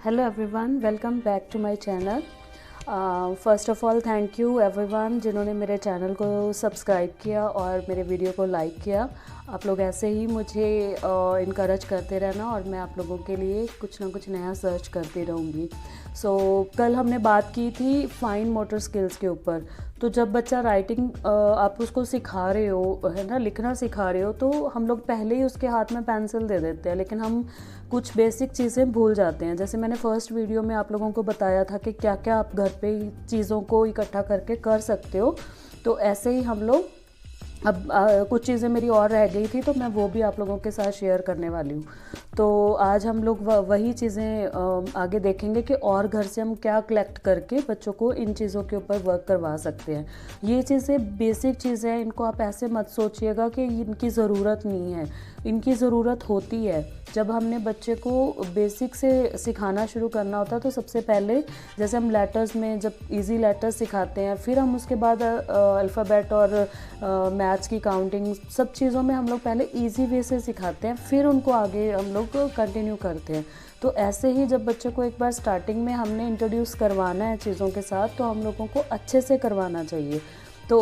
Hello everyone, welcome back to my channel. First of all thank you everyone जिन्होंने मेरे channel को subscribe किया और मेरे वीडियो को लाइक किया। आप लोग ऐसे ही मुझे इनकरेज करते रहना और मैं आप लोगों के लिए कुछ ना कुछ नया सर्च करती रहूँगी। कल हमने बात की थी फाइन मोटर स्किल्स के ऊपर। तो जब बच्चा राइटिंग आप उसको सिखा रहे हो, है ना, लिखना सिखा रहे हो, तो हम लोग पहले ही उसके हाथ में पेंसिल दे देते हैं, लेकिन हम कुछ बेसिक चीज़ें भूल जाते हैं। जैसे मैंने फर्स्ट वीडियो में आप लोगों को बताया था कि क्या क्या आप घर पे चीज़ों को इकट्ठा करके कर सकते हो। तो ऐसे ही हम लोग अब कुछ चीज़ें मेरी और रह गई थी, तो मैं वो भी आप लोगों के साथ शेयर करने वाली हूँ। तो आज हम लोग वही चीज़ें आगे देखेंगे कि और घर से हम क्या कलेक्ट करके बच्चों को इन चीज़ों के ऊपर वर्क करवा सकते हैं। ये चीज़ें बेसिक चीज़ें हैं, इनको आप ऐसे मत सोचिएगा कि इनकी ज़रूरत नहीं है। इनकी ज़रूरत होती है। जब हमने बच्चे को बेसिक से सिखाना शुरू करना होता है तो सबसे पहले जैसे हम लेटर्स में जब इजी लेटर्स सिखाते हैं, फिर हम उसके बाद अल्फ़ाबेट और मैथ्स की काउंटिंग सब चीज़ों में हम लोग पहले इजी वे से सिखाते हैं, फिर उनको आगे हम लोग कंटिन्यू करते हैं। तो ऐसे ही जब बच्चे को एक बार स्टार्टिंग में हमने इंट्रोड्यूस करवाना है चीज़ों के साथ, तो हम लोगों को अच्छे से करवाना चाहिए। तो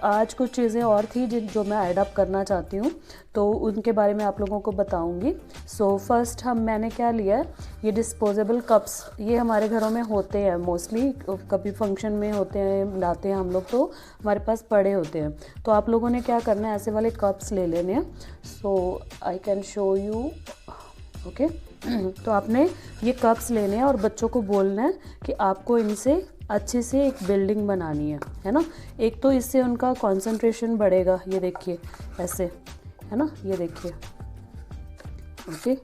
आज कुछ चीज़ें और थी जो मैं ऐड अप करना चाहती हूँ, तो उनके बारे में आप लोगों को बताऊँगी। फर्स्ट मैंने क्या लिया है, ये डिस्पोजेबल कप्स। ये हमारे घरों में होते हैं मोस्टली, कभी फंक्शन में होते हैं, लाते हैं हम लोग, तो हमारे पास पड़े होते हैं। तो आप लोगों ने क्या करना है, ऐसे वाले कप्स ले लेने हैं। I can show you, okay. तो आपने ये कप्स लेने हैं और बच्चों को बोलना है कि आपको इनसे अच्छे से एक बिल्डिंग बनानी है ना। एक तो इससे उनका कंसंट्रेशन बढ़ेगा, ये देखिए ऐसे, है ना, ये देखिए, ओके।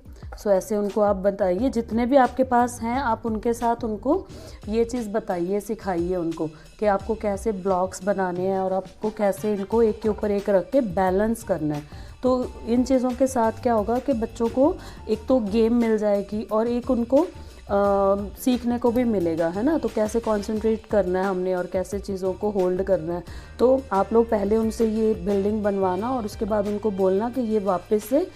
ऐसे उनको आप बताइए, जितने भी आपके पास हैं आप उनके साथ उनको ये चीज़ बताइए, सिखाइए उनको कि आपको कैसे ब्लॉक्स बनाने हैं और आपको कैसे इनको एक के ऊपर एक रख के बैलेंस करना है। तो इन चीज़ों के साथ क्या होगा कि बच्चों को एक तो गेम मिल जाएगी और एक उनको सीखने को भी मिलेगा, है ना। तो कैसे कंसंट्रेट करना है हमने और कैसे चीज़ों को होल्ड करना है। तो आप लोग पहले उनसे ये बिल्डिंग बनवाना और उसके बाद उनको बोलना कि ये वापस से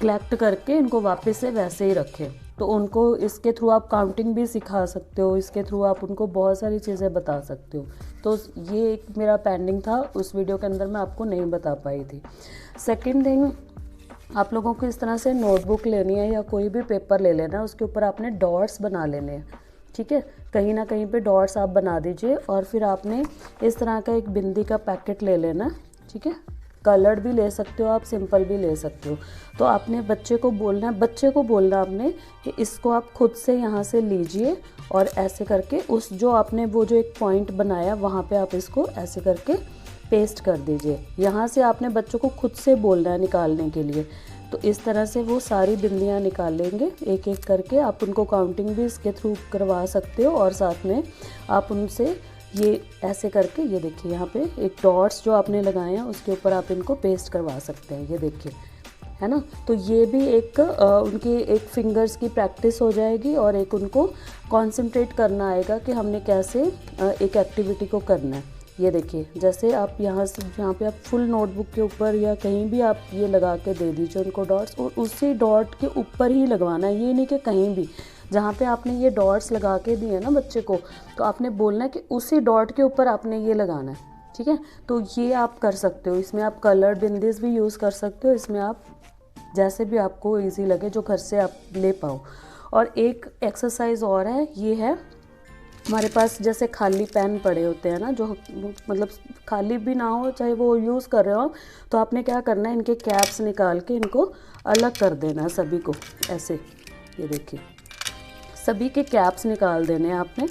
कलेक्ट करके इनको वापस से वैसे ही रखें। तो उनको इसके थ्रू आप काउंटिंग भी सिखा सकते हो, इसके थ्रू आप उनको बहुत सारी चीज़ें बता सकते हो। तो ये एक मेरा पेंडिंग था, उस वीडियो के अंदर मैं आपको नहीं बता पाई थी। सेकंड थिंग, आप लोगों को इस तरह से नोटबुक लेनी है या कोई भी पेपर ले लेना है, उसके ऊपर आपने डॉट्स बना लेने हैं, ठीक है। कहीं ना कहीं पे डॉट्स आप बना दीजिए और फिर आपने इस तरह का एक बिंदी का पैकेट ले लेना, ठीक है। कलर्ड भी ले सकते हो आप, सिंपल भी ले सकते हो। तो आपने बच्चे को बोलना आपने कि इसको आप खुद से यहाँ से लीजिए और ऐसे करके उस जो आपने वो जो एक पॉइंट बनाया वहाँ पे आप इसको ऐसे करके पेस्ट कर दीजिए। यहाँ से आपने बच्चों को खुद से बोलना है निकालने के लिए। तो इस तरह से वो सारी बिंदियाँ निकाल लेंगे एक एक करके। आप उनको काउंटिंग भी इसके थ्रू करवा सकते हो और साथ में आप उनसे ये ऐसे करके, ये देखिए यहाँ पे एक डॉट्स जो आपने लगाए हैं उसके ऊपर आप इनको पेस्ट करवा सकते हैं, ये देखिए, है ना। तो ये भी एक उनकी एक फिंगर्स की प्रैक्टिस हो जाएगी और एक उनको कंसंट्रेट करना आएगा कि हमने कैसे एक एक्टिविटी को करना है। ये देखिए, जैसे आप यहाँ पे आप फुल नोटबुक के ऊपर या कहीं भी आप ये लगा के दे दीजिए उनको डॉट्स, और उसी डॉट के ऊपर ही लगवाना है। ये नहीं कि कहीं भी जहाँ पे आपने ये डॉट्स लगा के दिए ना बच्चे को, तो आपने बोलना है कि उसी डॉट के ऊपर आपने ये लगाना है, ठीक है। तो ये आप कर सकते हो। इसमें आप कलर बिंदीज भी यूज़ कर सकते हो, इसमें आप जैसे भी आपको ईजी लगे जो घर से आप ले पाओ। और एक एक्सरसाइज और है, ये है हमारे पास जैसे खाली पेन पड़े होते हैं ना, जो मतलब खाली भी ना हो, चाहे वो यूज़ कर रहे हो, तो आपने क्या करना है, इनके कैप्स निकाल के इनको अलग कर देना है सभी को, ऐसे, ये देखिए सभी के कैप्स निकाल देने हैं आपने,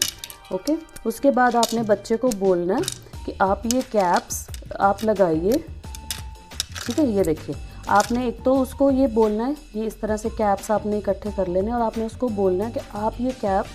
ओके। उसके बाद आपने बच्चे को बोलना है कि आप ये कैप्स आप लगाइए, ठीक है। ये देखिए, आपने एक तो उसको ये बोलना है, ये इस तरह से कैप्स आपने इकट्ठे कर लेने और आपने उसको बोलना है कि आप ये कैप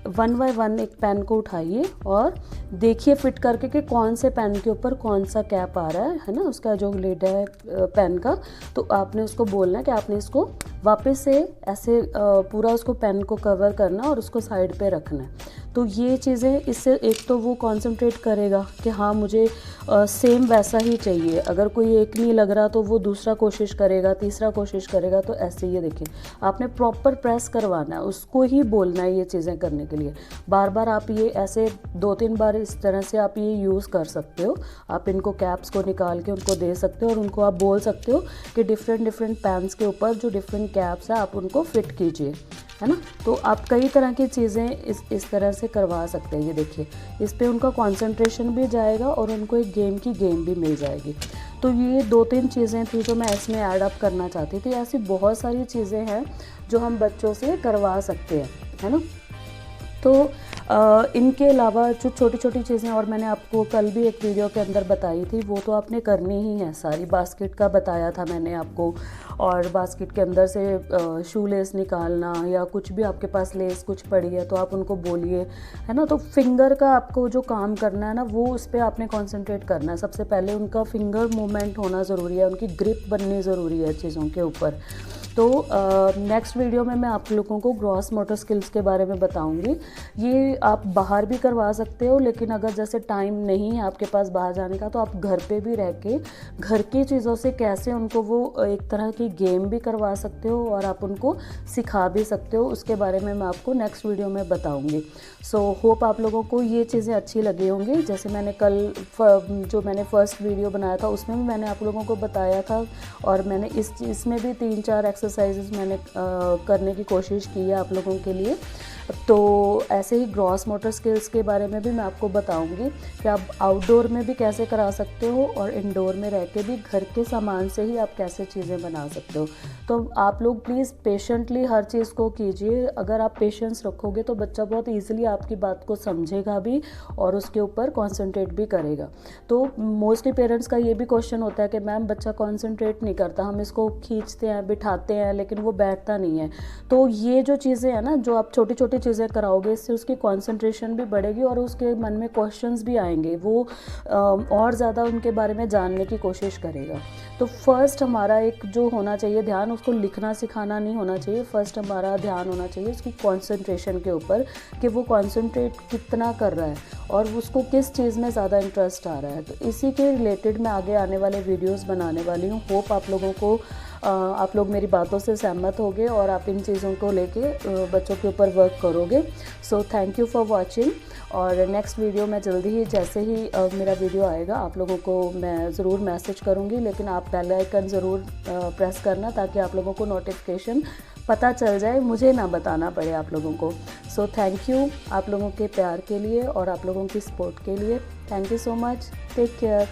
1 बाय 1 एक पेन को उठाइए और देखिए फिट करके कि कौन से पेन के ऊपर कौन सा कैप आ रहा है ना, उसका जो लिड है पेन का। तो आपने उसको बोलना है कि आपने इसको वापस से ऐसे पूरा उसको पेन को कवर करना और उसको साइड पे रखना है। तो ये चीज़ें, इससे एक तो वो कंसंट्रेट करेगा कि हाँ मुझे सेम वैसा ही चाहिए। अगर कोई एक नहीं लग रहा तो वो दूसरा कोशिश करेगा, तीसरा कोशिश करेगा। तो ऐसे ये देखिए, आपने प्रॉपर प्रेस करवाना है, उसको ही बोलना है ये चीज़ें करने के लिए। बार बार आप ये ऐसे 2-3 बार इस तरह से आप ये यूज़ कर सकते हो। आप इनको कैप्स को निकाल के उनको दे सकते हो और उनको आप बोल सकते हो कि डिफरेंट पेन्स के ऊपर जो डिफरेंट कैप्स है आप उनको फिट कीजिए, है ना। तो आप कई तरह की चीज़ें इस तरह से करवा सकते हैं। ये देखिए, इस पे उनका कंसंट्रेशन भी जाएगा और उनको एक गेम भी मिल जाएगी। तो ये 2-3 चीज़ें थी जो मैं इसमें ऐड अप करना चाहती थी। ऐसी बहुत सारी चीज़ें हैं जो हम बच्चों से करवा सकते हैं, है ना। तो इनके अलावा जो छोटी छोटी चीज़ें और मैंने आपको कल भी एक वीडियो के अंदर बताई थी, वो तो आपने करनी ही है सारी। बास्केट का बताया था मैंने आपको, और बास्केट के अंदर से शू लेस निकालना या कुछ भी आपके पास लेस कुछ पड़ी है तो आप उनको बोलिए, है ना। तो फिंगर का आपको जो काम करना है ना, वो उस पर आपने कॉन्सेंट्रेट करना है। सबसे पहले उनका फिंगर मूवमेंट होना ज़रूरी है, उनकी ग्रिप बननी ज़रूरी है चीज़ों के ऊपर। तो नेक्स्ट वीडियो में मैं आप लोगों को ग्रॉस मोटर स्किल्स के बारे में बताऊंगी। ये आप बाहर भी करवा सकते हो, लेकिन अगर जैसे टाइम नहीं है आपके पास बाहर जाने का, तो आप घर पे भी रह के घर की चीज़ों से कैसे उनको वो एक तरह की गेम भी करवा सकते हो और आप उनको सिखा भी सकते हो। उसके बारे में मैं आपको नेक्स्ट वीडियो में बताऊँगी। सो होप आप लोगों को ये चीज़ें अच्छी लगी होंगी। जैसे मैंने कल जो मैंने फर्स्ट वीडियो बनाया था उसमें भी मैंने आप लोगों को बताया था, और मैंने इसमें भी 3-4 एक्सरसाइजेस मैंने करने की कोशिश की है आप लोगों के लिए। तो ऐसे ही ग्रॉस मोटर स्किल्स के बारे में भी मैं आपको बताऊंगी कि आप आउटडोर में भी कैसे करा सकते हो और इंडोर में रह के भी घर के सामान से ही आप कैसे चीज़ें बना सकते हो। तो आप लोग प्लीज़ पेशेंटली हर चीज़ को कीजिए। अगर आप पेशेंस रखोगे तो बच्चा बहुत ईजिली आपकी बात को समझेगा भी और उसके ऊपर कॉन्सेंट्रेट भी करेगा। तो मोस्टली पेरेंट्स का ये भी क्वेश्चन होता है कि मैम बच्चा कॉन्सेंट्रेट नहीं करता, हम इसको खींचते हैं बिठाते हैं लेकिन वो बैठता नहीं है। तो ये जो चीज़ें हैं ना, जो आप छोटी छोटी चीज़ें कराओगे, इससे उसकी कंसंट्रेशन भी बढ़ेगी और उसके मन में क्वेश्चंस भी आएंगे। वो और ज़्यादा उनके बारे में जानने की कोशिश करेगा। तो फर्स्ट हमारा एक जो होना चाहिए ध्यान, उसको लिखना सिखाना नहीं होना चाहिए। फर्स्ट हमारा ध्यान होना चाहिए उसकी कंसंट्रेशन के ऊपर, कि वो कंसंट्रेट कितना कर रहा है और उसको किस चीज़ में ज़्यादा इंटरेस्ट आ रहा है। तो इसी के रिलेटेड मैं आगे आने वाले वीडियोज़ बनाने वाली हूँ। होप आप लोगों को आप लोग मेरी बातों से सहमत होगे और आप इन चीज़ों को लेके बच्चों के ऊपर वर्क करोगे। So thank you for watching. और नेक्स्ट वीडियो में जल्दी ही, जैसे ही मेरा वीडियो आएगा आप लोगों को मैं ज़रूर मैसेज करूँगी, लेकिन आप बेल आइकन ज़रूर प्रेस करना ताकि आप लोगों को नोटिफिकेशन पता चल जाए, मुझे ना बताना पड़े आप लोगों को। सो थैंक यू आप लोगों के प्यार के लिए और आप लोगों की सपोर्ट के लिए। Thank you so much. Take care.